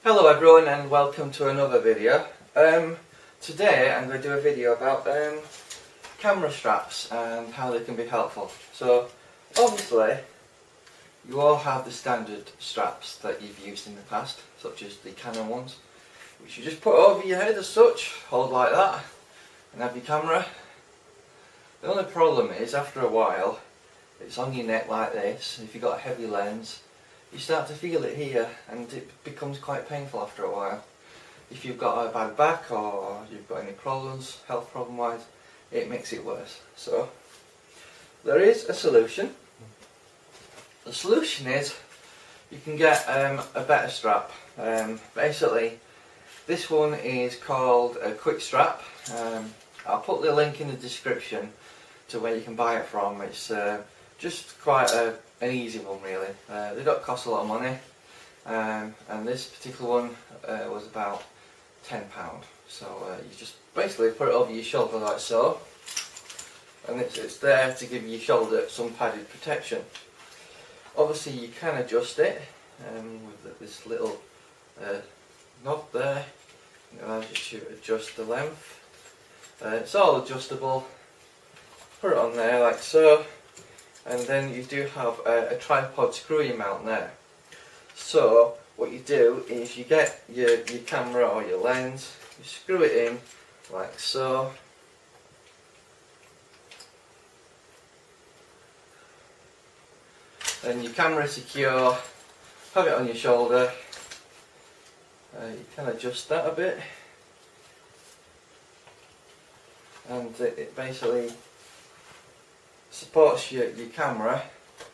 Hello everyone and welcome to another video. Today I'm going to do a video about camera straps and how they can be helpful. So obviously you all have the standard straps that you've used in the past, such as the Canon ones, which you just put over your head as such, hold like that and have your camera. The only problem is after a while it's on your neck like this. If you've got a heavy lens, you start to feel it here and it becomes quite painful after a while. If you've got a bad back or you've got any problems, health problem wise, it makes it worse. So there is a solution. The solution is you can get a better strap. Basically this one is called a quick strap. I'll put the link in the description to where you can buy it from. It's just quite an easy one really. They don't cost a lot of money, and this particular one was about £10. So you just basically put it over your shoulder like so, and it's there to give your shoulder some padded protection. Obviously you can adjust it with this little knob there. It allows you to adjust the length. It's all adjustable. Put it on there like so. And then you do have a tripod screwy mount there. So what you do is you get your camera or your lens, you screw it in like so. Then your camera is secure, have it on your shoulder. You can adjust that a bit. And it basically supports your camera,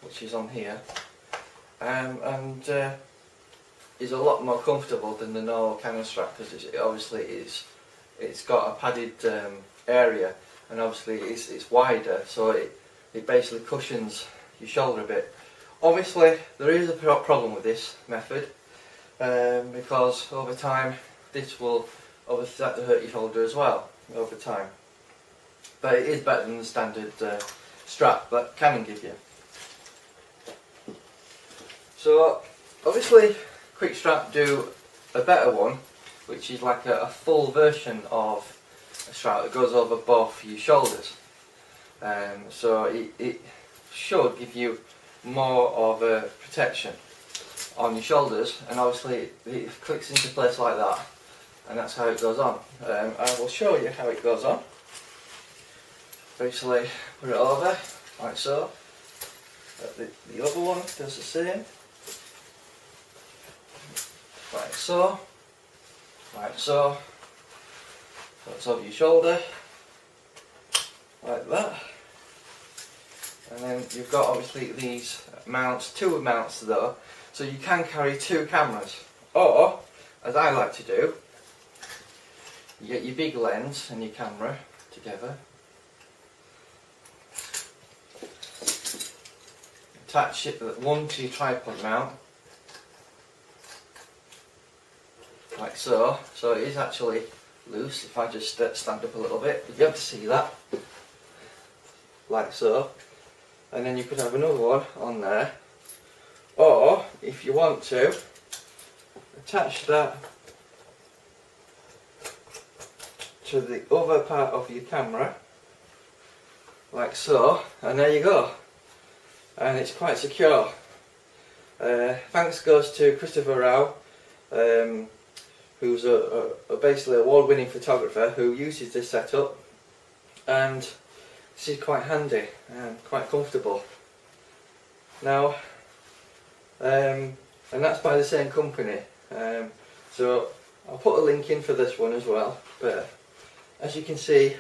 which is on here, and is a lot more comfortable than the normal Canon strap, because it's got a padded area, and obviously it's wider, so it basically cushions your shoulder a bit. Obviously there is a problem with this method, because over time this will obviously start to hurt your shoulder as well over time, but it is better than the standard strap that Canon give you. So obviously quick strap do a better one, which is like a full version of a strap that goes over both your shoulders. So it should give you more of a protection on your shoulders, and obviously it clicks into place like that, and that's how it goes on. I will show you how it goes on. Basically put it over like so. The other one does the same. Like so. Like so. That's over your shoulder. Like that. And then you've got obviously these mounts, two mounts though, so you can carry two cameras. Or, as I like to do, you get your big lens and your camera together. Attach it one to your tripod mount, like so. So it is actually loose. If I just stand up a little bit, you'll be able to see that, like so. And then you could have another one on there, or if you want to, attach that to the other part of your camera, like so, and there you go. And it's quite secure. Thanks goes to Christopher Rao, who's basically an award-winning photographer who uses this setup, and this is quite handy and quite comfortable. Now, and that's by the same company. So I'll put a link in for this one as well. But as you can see,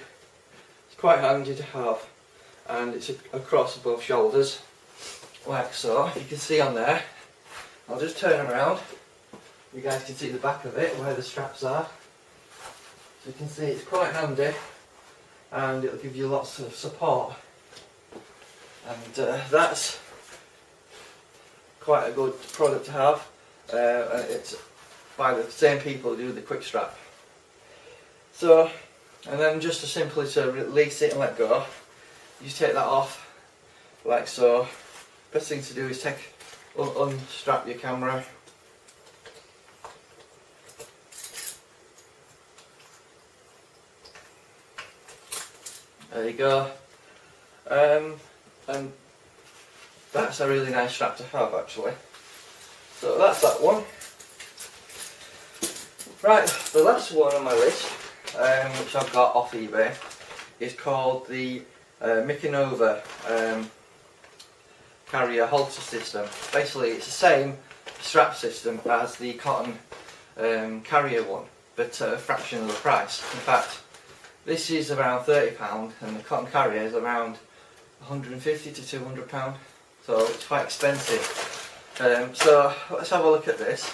it's quite handy to have, and it's across both shoulders. Like so. You can see on there, I'll just turn around, you guys can see the back of it where the straps are, so you can see it's quite handy and it'll give you lots of support, and that's quite a good product to have, and it's by the same people who do the quick strap. So, and then just as simply to release it and let go, you just take that off like so. Best thing to do is unstrap your camera There you go. And that's a really nice strap to have actually. So that's that one. Right, the last one on my list, which I've got off eBay, is called the Mikinova carrier halter system. Basically it's the same strap system as the cotton carrier one, but at a fraction of the price. In fact, this is around £30 and the cotton carrier is around £150 to £200, so it's quite expensive. So let's have a look at this.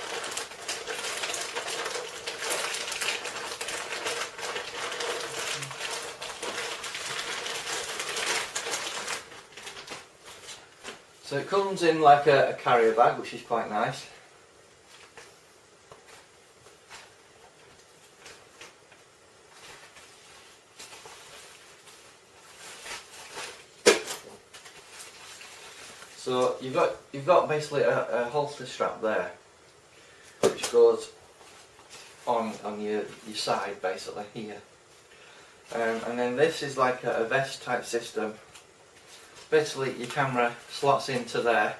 So it comes in like a carrier bag, which is quite nice. So you've got basically a holster strap there, which goes on your side basically here, and then this is like a vest type system. Basically your camera slots into there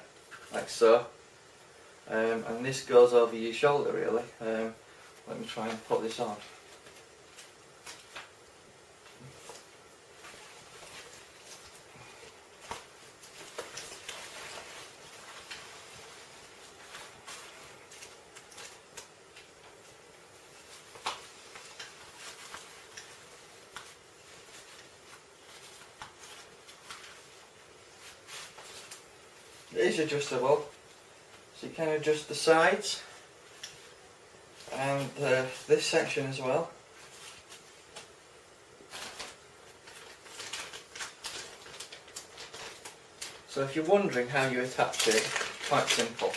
like so, and this goes over your shoulder really. Let me try and put this on. It is adjustable, so you can adjust the sides and this section as well. So if you're wondering how you attach it, quite simple.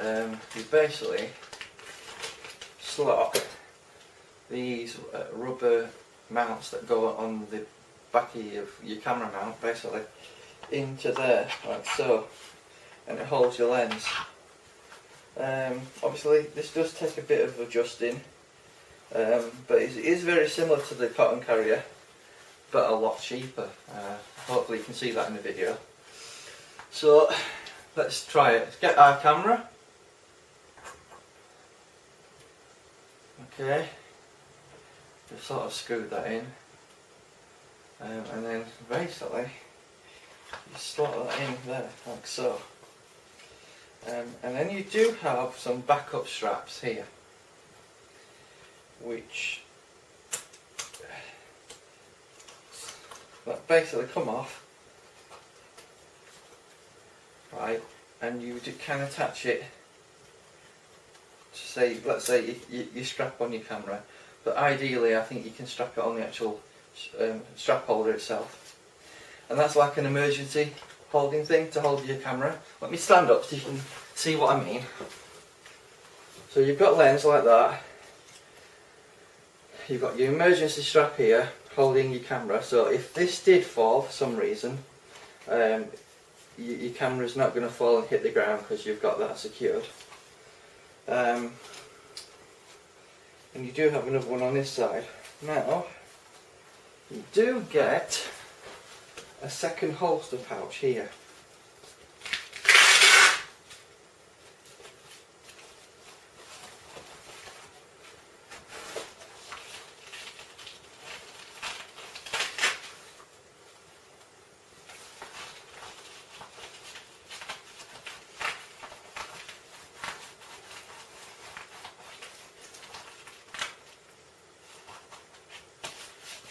You basically slot these rubber mounts that go on the back of your camera mount basically into there, like so, and it holds your lens. Obviously this does take a bit of adjusting, but it is very similar to the cotton carrier, but a lot cheaper. Hopefully you can see that in the video. So let's try it. Let's get our camera. Okay, just sort of screw that in, and then basically you slot that in there, like so. And then you do have some backup straps here, which that basically come off, right, and you can attach it to say, let's say you strap on your camera, but ideally I think you can strap it on the actual strap holder itself. And that's like an emergency holding thing to hold your camera. Let me stand up so you can see what I mean. So you've got lens like that. You've got your emergency strap here holding your camera. So if this did fall for some reason, your camera's not going to fall and hit the ground because you've got that secured. And you do have another one on this side. Now, you do get a second holster pouch here.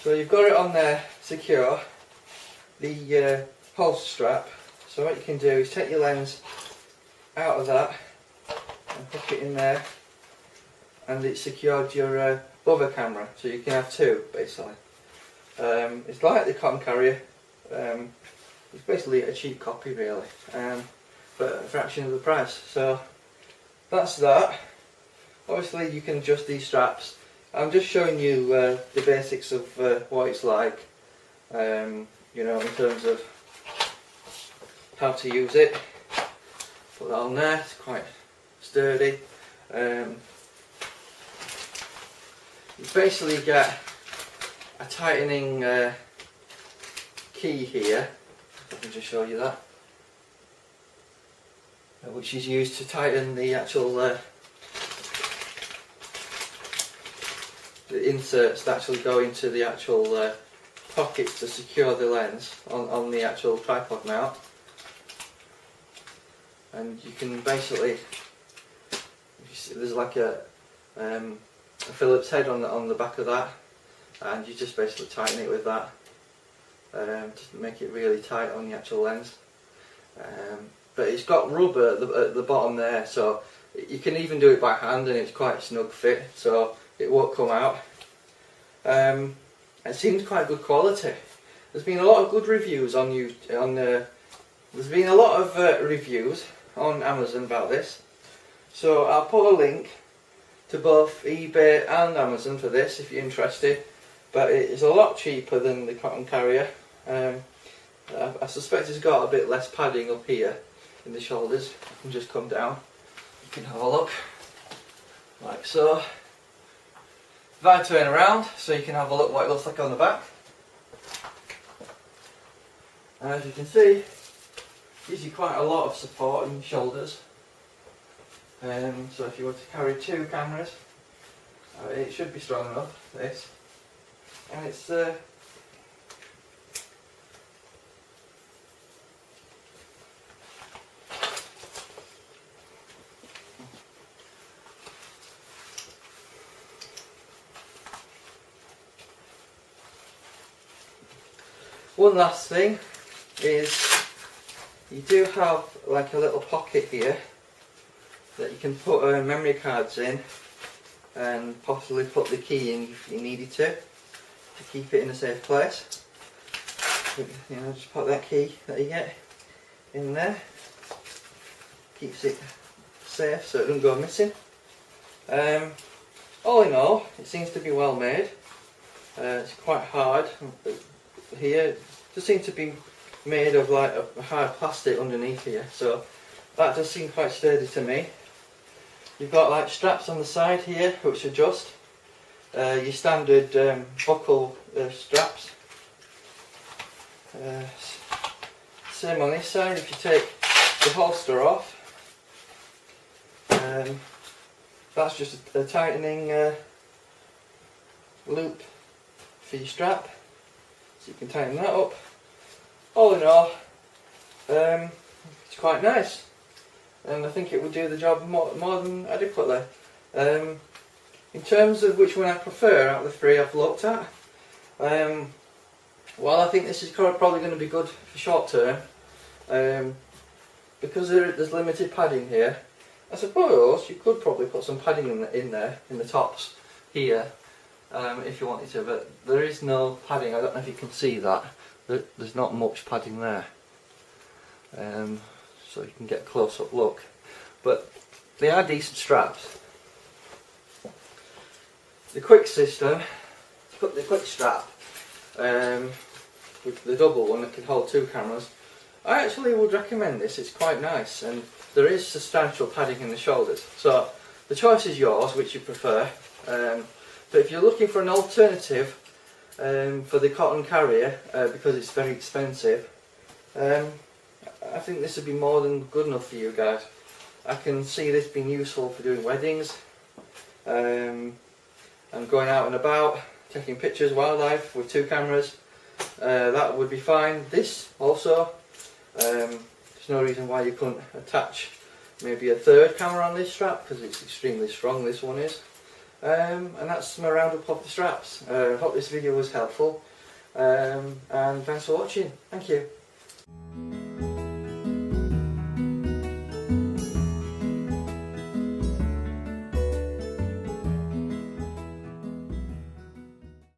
So you've got it on there secure, the holster strap. So what you can do is take your lens out of that and hook it in there, and it's secured your other camera, so you can have two basically. It's like the cotton carrier, it's basically a cheap copy really, but a fraction of the price. So that's that. Obviously you can adjust these straps. I'm just showing you the basics of what it's like, you know, in terms of how to use it. Put that on there, it's quite sturdy. You basically get a tightening key here, I can just show you that, which is used to tighten the actual the inserts that actually go into the actual pockets to secure the lens on the actual tripod mount. And you can basically, there's like a Phillips head on the back of that, and you just basically tighten it with that to make it really tight on the actual lens. But it's got rubber at the bottom there, so you can even do it by hand and it's quite a snug fit, so it won't come out. It seems quite good quality. There's been a lot of good reviews on there's been a lot of reviews on Amazon about this, so I'll put a link to both eBay and Amazon for this if you're interested, but it's a lot cheaper than the cotton carrier. I suspect it's got a bit less padding up here in the shoulders. You can just come down, you can have a look like so. If I turn around so you can have a look what it looks like on the back, and as you can see, it gives you quite a lot of support in your shoulders. So if you were to carry 2 cameras, it should be strong enough, this. And it's one last thing is you do have like a little pocket here that you can put memory cards in and possibly put the key in if you needed to keep it in a safe place. You know, just put that key that you get in there, keeps it safe so it doesn't go missing. All in all, it seems to be well made. It's quite hard here. It just seems to be made of like a hard plastic underneath here, so that does seem quite sturdy to me. You've got like straps on the side here which adjust. Your standard buckle straps. Same on this side. If you take the holster off, that's just a tightening loop for your strap, so you can tighten that up. All in all, it's quite nice, and I think it would do the job more than adequately. In terms of which one I prefer out of the 3 I've looked at, well, I think this is probably going to be good for short term, because there's limited padding here. I suppose you could probably put some padding in there, in the tops here, if you wanted to, but there is no padding. I don't know if you can see that. There's not much padding there, so you can get a close-up look, but they are decent straps. The quick system, to put the quick strap with the double one that can hold 2 cameras, I actually would recommend this. It's quite nice, and there is substantial padding in the shoulders, so the choice is yours which you prefer. But if you're looking for an alternative for the cotton carrier, because it's very expensive, I think this would be more than good enough for you guys. I can see this being useful for doing weddings, and going out and about, taking pictures, wildlife with 2 cameras. That would be fine. This also, there's no reason why you couldn't attach maybe a 3rd camera on this strap, because it's extremely strong, this one is. And that's my roundup of the straps. I hope this video was helpful, and thanks for watching. Thank you.